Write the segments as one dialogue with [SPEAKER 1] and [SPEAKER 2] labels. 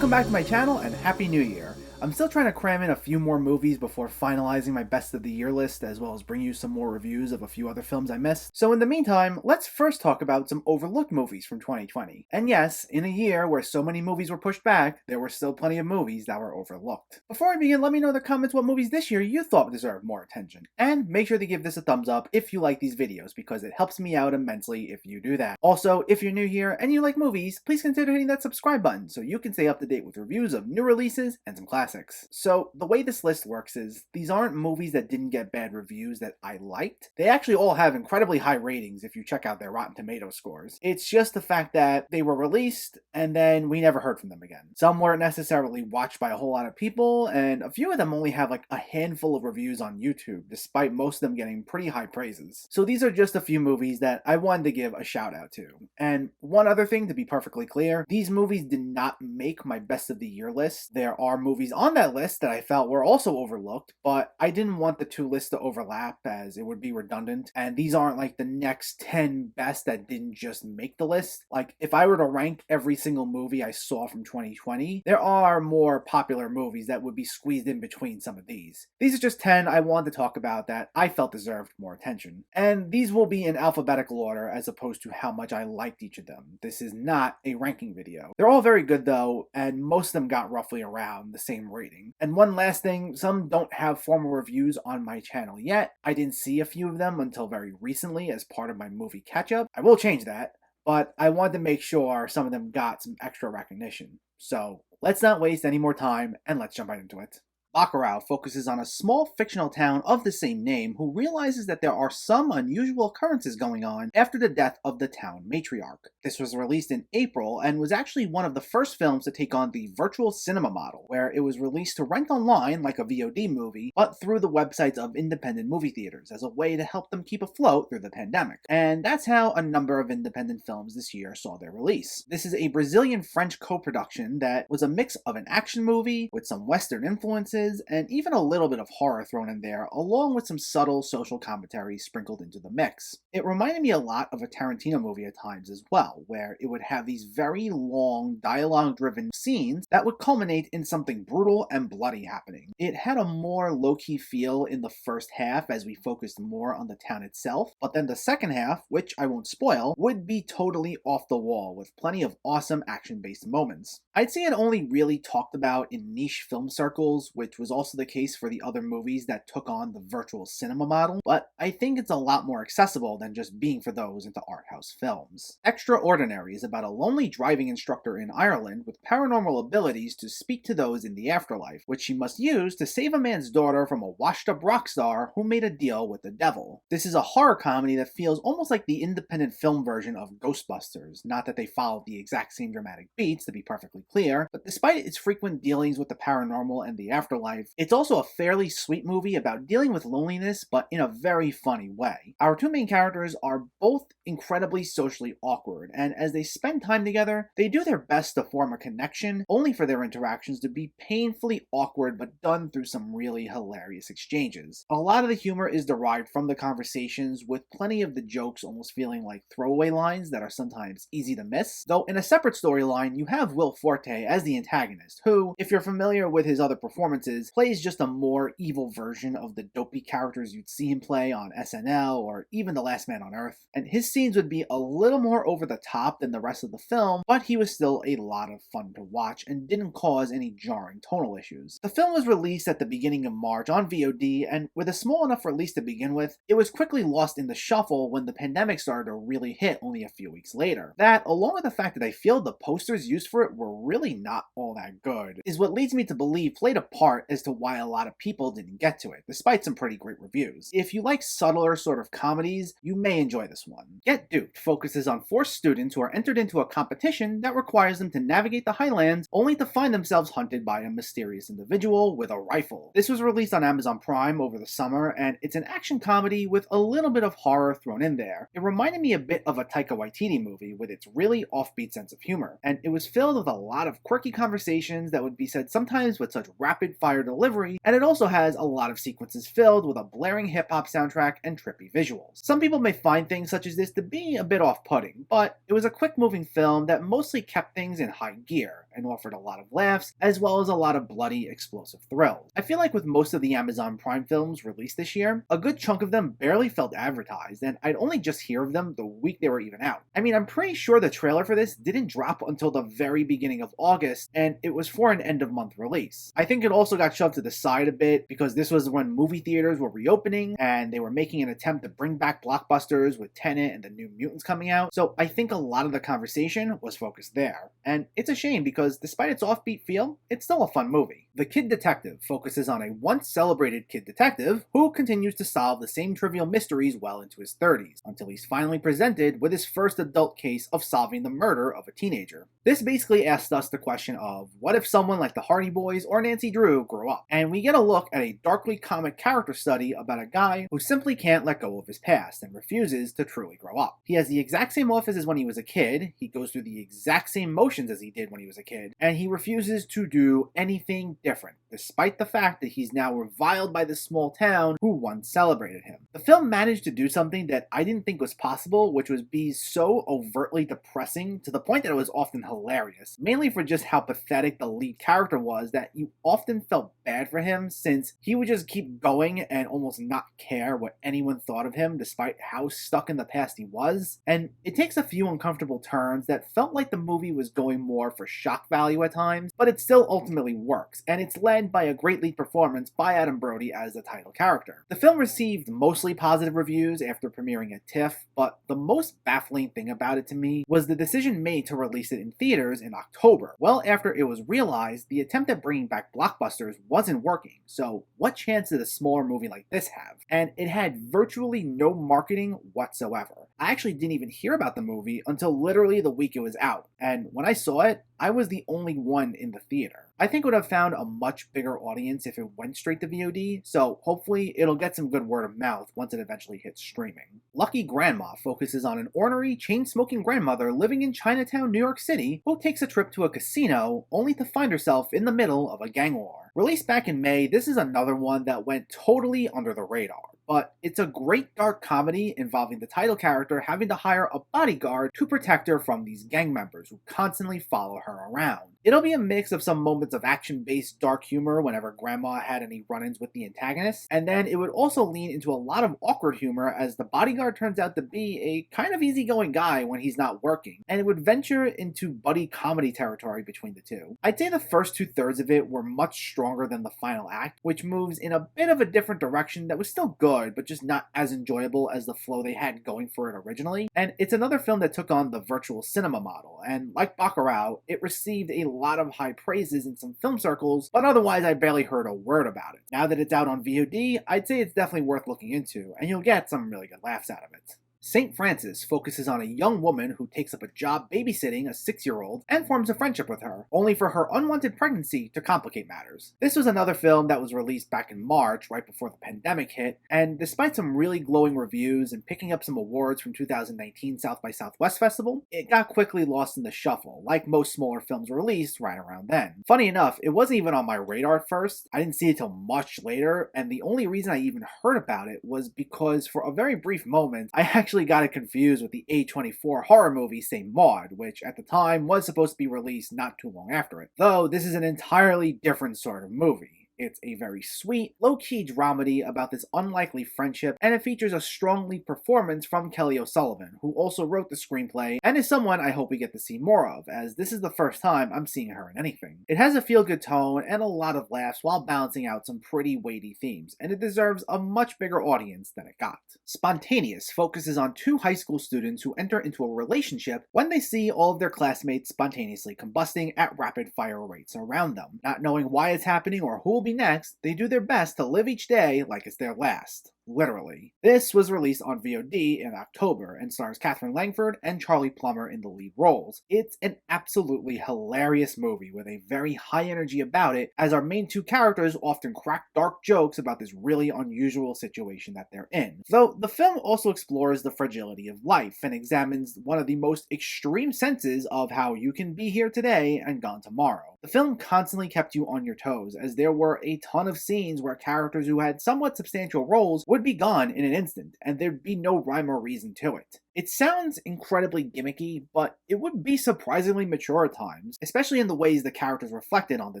[SPEAKER 1] Welcome back to my channel and Happy New Year! I'm still trying to cram in a few more movies before finalizing my best of the year list, as well as bring you some more reviews of a few other films I missed. So in the meantime, let's first talk about some overlooked movies from 2020. And yes, in a year where so many movies were pushed back, there were still plenty of movies that were overlooked. Before I begin, let me know in the comments what movies this year you thought deserved more attention. And make sure to give this a thumbs up if you like these videos, because it helps me out immensely if you do that. Also, if you're new here and you like movies, please consider hitting that subscribe button so you can stay up to date with reviews of new releases and some classics. So the way this list works is, these aren't movies that didn't get bad reviews that I liked. They actually all have incredibly high ratings if you check out their Rotten Tomatoes scores. It's just the fact that they were released and then we never heard from them again. Some weren't necessarily watched by a whole lot of people, and a few of them only have like a handful of reviews on YouTube, despite most of them getting pretty high praises. So these are just a few movies that I wanted to give a shout out to. And one other thing, to be perfectly clear, these movies did not make my best of the year list. There are movies on that list that I felt were also overlooked, but I didn't want the two lists to overlap as it would be redundant, and these aren't like the next 10 best that didn't just make the list. Like, if I were to rank every single movie I saw from 2020, there are more popular movies that would be squeezed in between some of these. These are just 10 I wanted to talk about that I felt deserved more attention. And these will be in alphabetical order as opposed to how much I liked each of them. This is not a ranking video. They're all very good though, and most of them got roughly around the same rating. And one last thing, some don't have formal reviews on my channel yet. I didn't see a few of them until very recently as part of my movie catch-up. I will change that, but I wanted to make sure some of them got some extra recognition. So let's not waste any more time and let's jump right into it. Bacarao focuses on a small fictional town of the same name who realizes that there are some unusual occurrences going on after the death of the town matriarch. This was released in April and was actually one of the first films to take on the virtual cinema model, where it was released to rent online like a VOD movie, but through the websites of independent movie theaters as a way to help them keep afloat through the pandemic. And that's how a number of independent films this year saw their release. This is a Brazilian-French co-production that was a mix of an action movie with some Western influences and even a little bit of horror thrown in there, along with some subtle social commentary sprinkled into the mix. It reminded me a lot of a Tarantino movie at times as well, where it would have these very long, dialogue-driven scenes that would culminate in something brutal and bloody happening. It had a more low-key feel in the first half as we focused more on the town itself, but then the second half, which I won't spoil, would be totally off the wall with plenty of awesome action-based moments. I'd say it only really talked about in niche film circles, which was also the case for the other movies that took on the virtual cinema model, but I think it's a lot more accessible than just being for those into art house films. Extraordinary is about a lonely driving instructor in Ireland with paranormal abilities to speak to those in the afterlife, which she must use to save a man's daughter from a washed-up rock star who made a deal with the devil. This is a horror comedy that feels almost like the independent film version of Ghostbusters, not that they followed the exact same dramatic beats, to be perfectly clear, but despite its frequent dealings with the paranormal and the afterlife, it's also a fairly sweet movie about dealing with loneliness, but in a very funny way. Our two main characters are both incredibly socially awkward, and as they spend time together, they do their best to form a connection, only for their interactions to be painfully awkward but done through some really hilarious exchanges. A lot of the humor is derived from the conversations, with plenty of the jokes almost feeling like throwaway lines that are sometimes easy to miss, though in a separate storyline you have Will Forte as the antagonist, who, if you're familiar with his other performances, plays just a more evil version of the dopey characters you'd see him play on SNL or even The Last Man on Earth. And his scenes would be a little more over the top than the rest of the film, but he was still a lot of fun to watch and didn't cause any jarring tonal issues. The film was released at the beginning of March on VOD, and with a small enough release to begin with, it was quickly lost in the shuffle when the pandemic started to really hit only a few weeks later. That, along with the fact that I feel the posters used for it were really not all that good, is what leads me to believe played a part as to why a lot of people didn't get to it, despite some pretty great reviews. If you like subtler sort of comedies, you may enjoy this one. Get Duped focuses on 4 students who are entered into a competition that requires them to navigate the highlands only to find themselves hunted by a mysterious individual with a rifle. This was released on Amazon Prime over the summer, and it's an action comedy with a little bit of horror thrown in there. It reminded me a bit of a Taika Waititi movie with its really offbeat sense of humor, and it was filled with a lot of quirky conversations that would be said sometimes with such rapid fire fire delivery, and it also has a lot of sequences filled with a blaring hip-hop soundtrack and trippy visuals. Some people may find things such as this to be a bit off-putting, but it was a quick-moving film that mostly kept things in high gear and offered a lot of laughs, as well as a lot of bloody, explosive thrills. I feel like with most of the Amazon Prime films released this year, a good chunk of them barely felt advertised, and I'd only just hear of them the week they were even out. I mean, I'm pretty sure the trailer for this didn't drop until the very beginning of August, and it was for an end-of-month release. I think it also got shoved to the side a bit because this was when movie theaters were reopening, and they were making an attempt to bring back blockbusters with Tenet and the New Mutants coming out, so I think a lot of the conversation was focused there. And it's a shame because despite its offbeat feel, it's still a fun movie. The Kid Detective focuses on a once celebrated kid detective who continues to solve the same trivial mysteries well into his 30s, until he's finally presented with his first adult case of solving the murder of a teenager. This basically asks us the question of, what if someone like the Hardy Boys or Nancy Drew grew up? And we get a look at a darkly comic character study about a guy who simply can't let go of his past and refuses to truly grow up. He has the exact same office as when he was a kid, he goes through the exact same motions as he did when he was a kid, and he refuses to do anything different, despite the fact that he's now reviled by the small town who once celebrated him. The film managed to do something that I didn't think was possible, which was be so overtly depressing to the point that it was often hilarious, mainly for just how pathetic the lead character was that you often felt bad for him since he would just keep going and almost not care what anyone thought of him despite how stuck in the past he was. And it takes a few uncomfortable turns that felt like the movie was going more for shock value at times, but it still ultimately works, and it's led by a great lead performance by Adam Brody as the title character. The film received mostly positive reviews after premiering at TIFF, but the most baffling thing about it to me was the decision made to release it in theaters in October, well after it was realized the attempt at bringing back blockbusters wasn't working, so what chance did a smaller movie like this have? And it had virtually no marketing whatsoever. I actually didn't even hear about the movie until literally the week it was out, and when I saw it, I was the only one in the theater. I think it would have found a much bigger audience if it went straight to VOD, so hopefully it'll get some good word of mouth once it eventually hits streaming. Lucky Grandma focuses on an ornery, chain-smoking grandmother living in Chinatown, New York City, who takes a trip to a casino only to find herself in the middle of a gang war. Released back in May, this is another one that went totally under the radar, but it's a great dark comedy involving the title character having to hire a bodyguard to protect her from these gang members who constantly follow her around. It'll be a mix of some moments of action-based dark humor whenever Grandma had any run-ins with the antagonist, and then it would also lean into a lot of awkward humor as the bodyguard turns out to be a kind of easygoing guy when he's not working, and it would venture into buddy comedy territory between the two. I'd say the first two-thirds of it were much stronger than the final act, which moves in a bit of a different direction that was still good, but just not as enjoyable as the flow they had going for it originally. And it's another film that took on the virtual cinema model, and like Bacarao, it received a lot of high praises in some film circles, but otherwise I barely heard a word about it. Now that it's out on VOD, I'd say it's definitely worth looking into, and you'll get some really good laughs out of it. St. Francis focuses on a young woman who takes up a job babysitting a 6-year-old and forms a friendship with her, only for her unwanted pregnancy to complicate matters. This was another film that was released back in March, right before the pandemic hit, and despite some really glowing reviews and picking up some awards from 2019 South by Southwest Festival, it got quickly lost in the shuffle, like most smaller films released right around then. Funny enough, it wasn't even on my radar at first. I didn't see it till much later, and the only reason I even heard about it was because for a very brief moment, I actually got it confused with the A24 horror movie St. Maud, which at the time was supposed to be released not too long after it. Though this is an entirely different sort of movie. It's a very sweet, low-key dramedy about this unlikely friendship, and it features a strong lead performance from Kelly O'Sullivan, who also wrote the screenplay, and is someone I hope we get to see more of, as this is the first time I'm seeing her in anything. It has a feel-good tone and a lot of laughs while balancing out some pretty weighty themes, and it deserves a much bigger audience than it got. Spontaneous focuses on two high school students who enter into a relationship when they see all of their classmates spontaneously combusting at rapid-fire rates around them. Not knowing why it's happening or who will be next, they do their best to live each day like it's their last. literally. This was released on VOD in October and stars Katherine Langford and Charlie Plummer in the lead roles. It's an absolutely hilarious movie with a very high energy about it, as our main two characters often crack dark jokes about this really unusual situation that they're in. Though the film also explores the fragility of life and examines one of the most extreme senses of how you can be here today and gone tomorrow. The film constantly kept you on your toes, as there were a ton of scenes where characters who had somewhat substantial roles would be gone in an instant, and there'd be no rhyme or reason to it. It sounds incredibly gimmicky, but it would be surprisingly mature at times, especially in the ways the characters reflected on the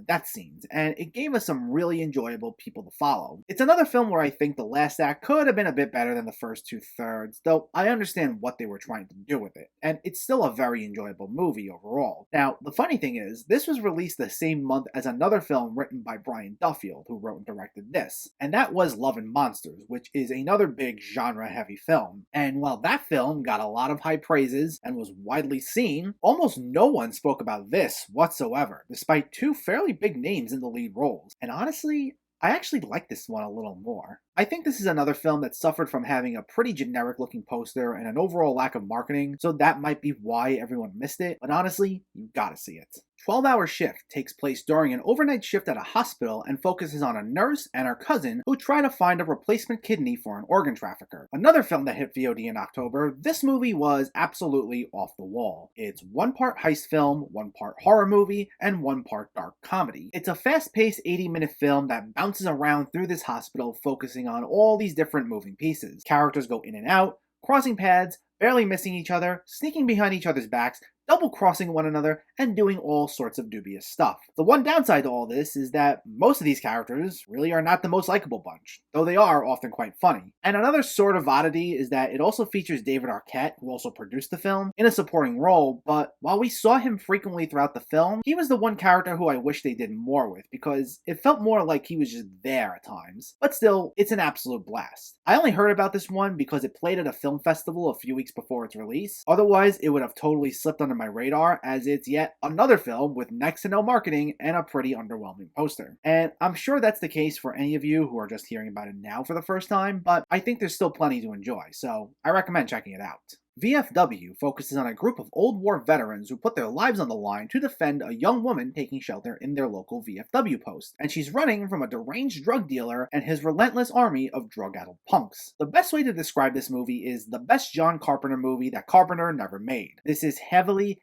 [SPEAKER 1] death scenes, and it gave us some really enjoyable people to follow. It's another film where I think the last act could have been a bit better than the first two-thirds, though I understand what they were trying to do with it, and it's still a very enjoyable movie overall. Now, the funny thing is, this was released the same month as another film written by Brian Duffield, who wrote and directed this, and that was Love and Monsters, which is another big genre-heavy film. And while that film got a lot of high praises and was widely seen, almost no one spoke about this whatsoever, despite two fairly big names in the lead roles. And honestly, I actually like this one a little more. I think this is another film that suffered from having a pretty generic looking poster and an overall lack of marketing, so that might be why everyone missed it, but honestly, you gotta see it. 12-Hour Shift takes place during an overnight shift at a hospital and focuses on a nurse and her cousin who try to find a replacement kidney for an organ trafficker. Another film that hit VOD in October, this movie was absolutely off the wall. It's one part heist film, one part horror movie, and one part dark comedy. It's a fast-paced 80-minute film that bounces around through this hospital, focusing on all these different moving pieces. Characters go in and out, crossing paths, barely missing each other, sneaking behind each other's backs, double-crossing one another, and doing all sorts of dubious stuff. The one downside to all this is that most of these characters really are not the most likable bunch, though they are often quite funny. And another sort of oddity is that it also features David Arquette, who also produced the film, in a supporting role, but while we saw him frequently throughout the film, he was the one character who I wish they did more with, because it felt more like he was just there at times. But still, it's an absolute blast. I only heard about this one because it played at a film festival a few weeks before its release, otherwise it would have totally slipped under my radar, as it's yet another film with next to no marketing and a pretty underwhelming poster. And I'm sure that's the case for any of you who are just hearing about it now for the first time, but I think there's still plenty to enjoy, so I recommend checking it out. VFW focuses on a group of old war veterans who put their lives on the line to defend a young woman taking shelter in their local VFW post, and she's running from a deranged drug dealer and his relentless army of drug-addled punks. The best way to describe this movie is the best John Carpenter movie that Carpenter never made. This is heavily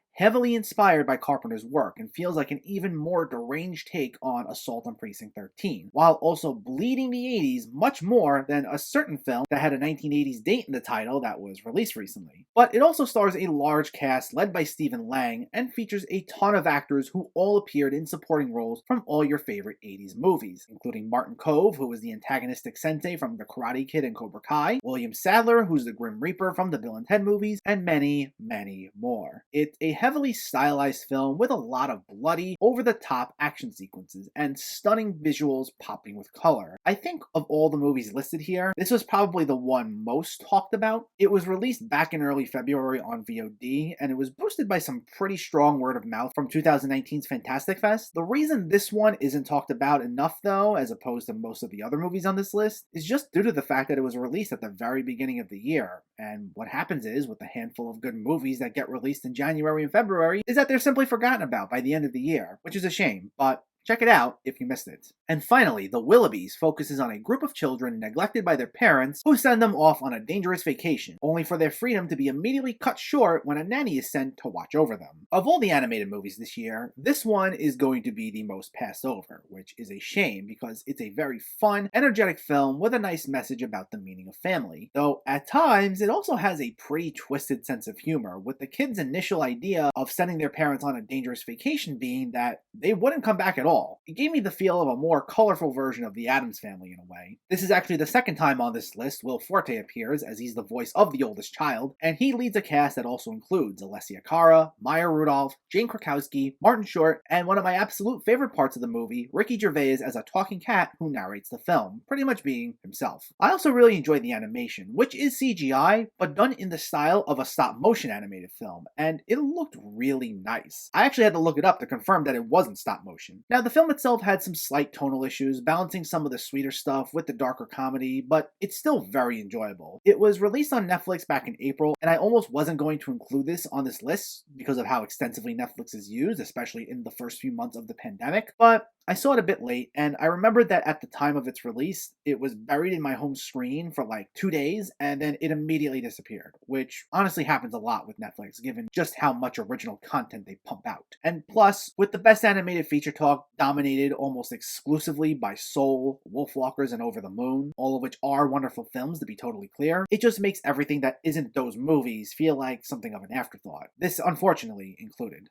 [SPEAKER 1] inspired by Carpenter's work and feels like an even more deranged take on Assault on Precinct 13, while also bleeding the 80s much more than a certain film that had a 1980s date in the title that was released recently. But it also stars a large cast led by Stephen Lang and features a ton of actors who all appeared in supporting roles from all your favorite 80s movies, including Martin Kove, who was the antagonistic sensei from The Karate Kid and Cobra Kai, William Sadler, who's the Grim Reaper from the Bill and Ted movies, and many, many more. It's a heavily stylized film with a lot of bloody, over-the-top action sequences and stunning visuals popping with color. I think of all the movies listed here, this was probably the one most talked about. It was released back in early February on VOD, and it was boosted by some pretty strong word of mouth from 2019's Fantastic Fest. The reason this one isn't talked about enough, though, as opposed to most of the other movies on this list, is just due to the fact that it was released at the very beginning of the year. And what happens is, with the handful of good movies that get released in January and February, is that they're simply forgotten about by the end of the year, which is a shame, but check it out if you missed it. And finally, The Willoughbys focuses on a group of children neglected by their parents who send them off on a dangerous vacation, only for their freedom to be immediately cut short when a nanny is sent to watch over them. Of all the animated movies this year, this one is going to be the most passed over, which is a shame because it's a very fun, energetic film with a nice message about the meaning of family. Though at times, it also has a pretty twisted sense of humor, with the kids' initial idea of sending their parents on a dangerous vacation being that they wouldn't come back at all. It gave me the feel of a more colorful version of the Addams Family in a way. This is actually the second time on this list Will Forte appears, as he's the voice of the oldest child, and he leads a cast that also includes Alessia Cara, Maya Rudolph, Jane Krakowski, Martin Short, and one of my absolute favorite parts of the movie, Ricky Gervais as a talking cat who narrates the film, pretty much being himself. I also really enjoyed the animation, which is CGI, but done in the style of a stop-motion animated film, and it looked really nice. I actually had to look it up to confirm that it wasn't stop motion. Now, the film itself had some slight tonal issues, balancing some of the sweeter stuff with the darker comedy, but it's still very enjoyable. It was released on Netflix back in April, and I almost wasn't going to include this on this list because of how extensively Netflix is used, especially in the first few months of the pandemic, but I saw it a bit late, and I remembered that at the time of its release, it was buried in my home screen for like 2 days, and then it immediately disappeared, which honestly happens a lot with Netflix, given just how much original content they pump out. And plus, with the Best Animated Feature talk dominated almost exclusively by Soul, Wolfwalkers, and Over the Moon, all of which are wonderful films to be totally clear, it just makes everything that isn't those movies feel like something of an afterthought. This, unfortunately, included.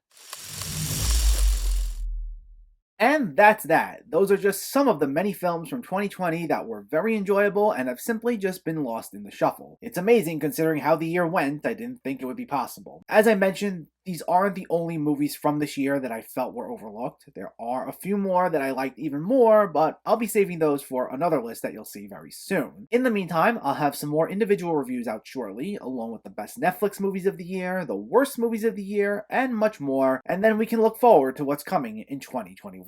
[SPEAKER 1] And that's that. Those are just some of the many films from 2020 that were very enjoyable and have simply just been lost in the shuffle. It's amazing considering how the year went, I didn't think it would be possible. As I mentioned, these aren't the only movies from this year that I felt were overlooked. There are a few more that I liked even more, but I'll be saving those for another list that you'll see very soon. In the meantime, I'll have some more individual reviews out shortly, along with the best Netflix movies of the year, the worst movies of the year, and much more, and then we can look forward to what's coming in 2021.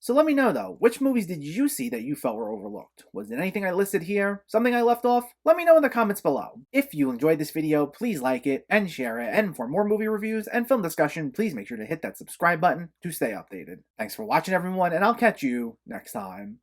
[SPEAKER 1] So let me know though, which movies did you see that you felt were overlooked? Was there anything I listed here? Something I left off? Let me know in the comments below. If you enjoyed this video, please like it and share it, and for more movie reviews and film discussion, please make sure to hit that subscribe button to stay updated. Thanks for watching everyone, and I'll catch you next time.